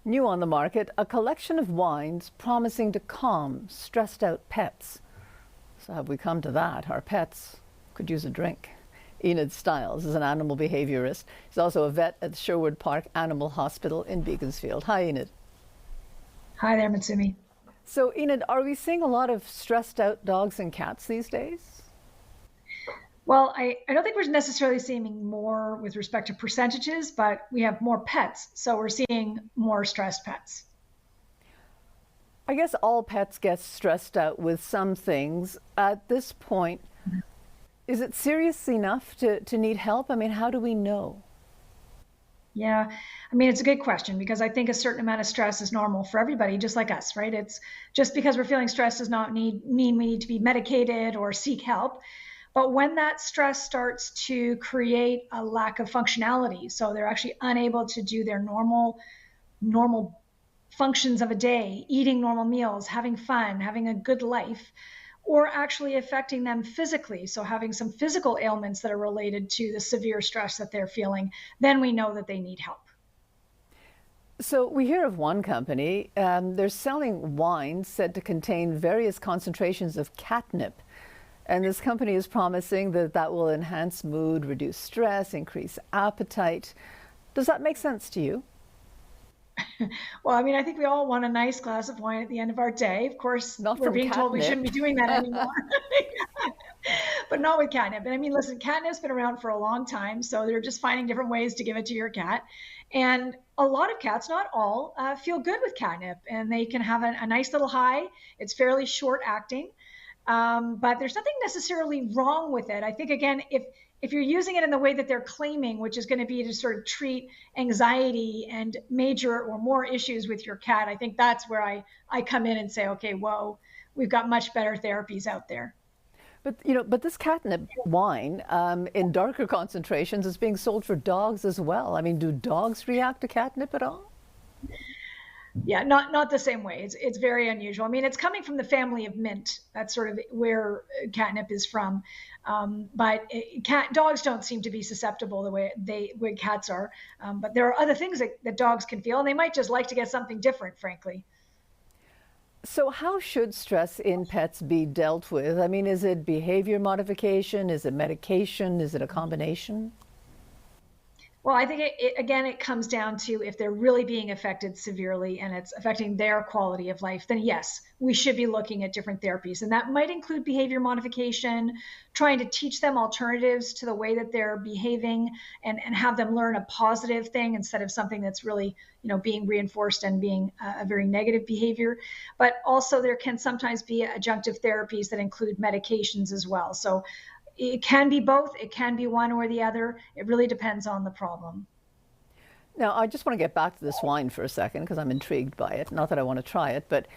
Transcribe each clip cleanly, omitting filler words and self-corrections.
New on the market, a collection of wines promising to calm stressed out pets. So have we come to that? Our pets could use a drink. Enid Stiles is an animal behaviorist. He's also a vet at Sherwood Park Animal Hospital in Beaconsfield. Hi, Enid. Hi there, Mitsumi. So, Enid, are we seeing a lot of stressed out dogs and cats these days? Well, I don't think we're necessarily seeing more with respect to percentages, but we have more pets. So we're seeing more stressed pets. I guess all pets get stressed out with some things. At this point, is it serious enough to need help? I mean, how do we know? Yeah, I mean, it's a good question because I think a certain amount of stress is normal for everybody, just like us, right? It's just because we're feeling stressed does not mean we need to be medicated or seek help. But when that stress starts to create a lack of functionality, so they're actually unable to do their normal functions of a day, eating normal meals, having fun, having a good life, or actually affecting them physically, so having some physical ailments that are related to the severe stress that they're feeling, then we know that they need help. So we hear of one company, they're selling wines said to contain various concentrations of catnip. And this company is promising that that will enhance mood, reduce stress, increase appetite. Does that make sense to you? Well, I mean, I think we all want a nice glass of wine at the end of our day. Of course, Not we're from being told we catnip. shouldn't be doing that anymore. But not with catnip. And I mean, listen, catnip's been around for a long time, so they're just finding different ways to give it to your cat. And a lot of cats, not all, feel good with catnip, and they can have a nice little high. It's fairly short acting, but there's nothing necessarily wrong with it. I think again, if you're using it in the way that they're claiming, which is going to be to sort of treat anxiety and major or more issues with your cat, I think that's where I come in and say, okay, whoa, we've got much better therapies out there. But this catnip wine in darker concentrations is being sold for dogs as well. I mean, do dogs react to catnip at all? Yeah, not the same way. It's very unusual. I mean, it's coming from the family of mint. That's sort of where catnip is from. But dogs don't seem to be susceptible the way cats are. But there are other things that dogs can feel, and they might just like to get something different, frankly. So how should stress in pets be dealt with? I mean, is it behavior modification? Is it medication? Is it a combination? Well, I think again, it comes down to if they're really being affected severely and it's affecting their quality of life, then yes, we should be looking at different therapies. And that might include behavior modification, trying to teach them alternatives to the way that they're behaving and have them learn a positive thing instead of something that's really, being reinforced and being a very negative behavior. But also there can sometimes be adjunctive therapies that include medications as well. So it can be both. It can be one or the other. It really depends on the problem. Now, I just want to get back to this wine for a second because I'm intrigued by it. Not that I want to try it, but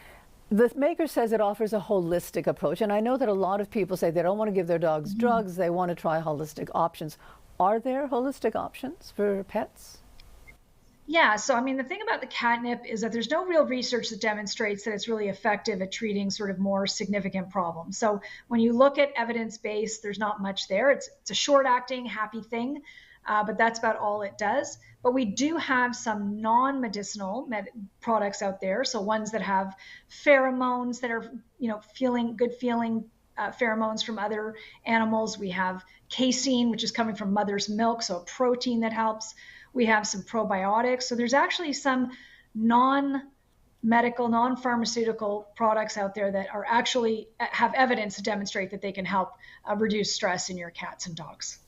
the maker says it offers a holistic approach. And I know that a lot of people say they don't want to give their dogs drugs. They want to try holistic options. Are there holistic options for pets? Yeah, so I mean, the thing about the catnip is that there's no real research that demonstrates that it's really effective at treating sort of more significant problems. So when you look at evidence-based, there's not much there. It's a short-acting, happy thing, but that's about all it does. But we do have some non-medicinal products out there, so ones that have pheromones that are, feeling good feeling pheromones from other animals. We have casein, which is coming from mother's milk, so a protein that helps. We have some probiotics. So there's actually some non-medical, non-pharmaceutical products out there that are actually have evidence to demonstrate that they can help reduce stress in your cats and dogs.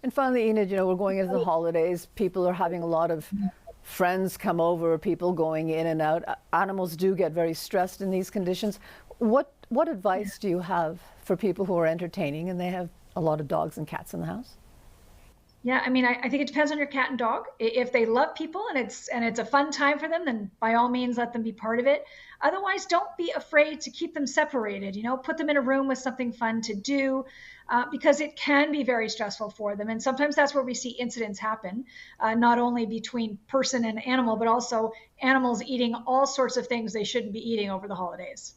And finally, Enid, we're going into the holidays. People are having a lot of friends come over, people going in and out. Animals do get very stressed in these conditions. What advice do you have for people who are entertaining and they have a lot of dogs and cats in the house? Yeah, I mean, I think it depends on your cat and dog. If they love people and it's a fun time for them, then by all means let them be part of it. Otherwise, don't be afraid to keep them separated. Put them in a room with something fun to do, because it can be very stressful for them. And sometimes that's where we see incidents happen, not only between person and animal, but also animals eating all sorts of things they shouldn't be eating over the holidays.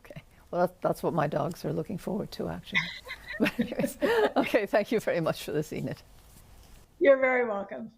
Okay, well, that's what my dogs are looking forward to, actually. But anyways, okay, thank you very much for this, Enid. You're very welcome.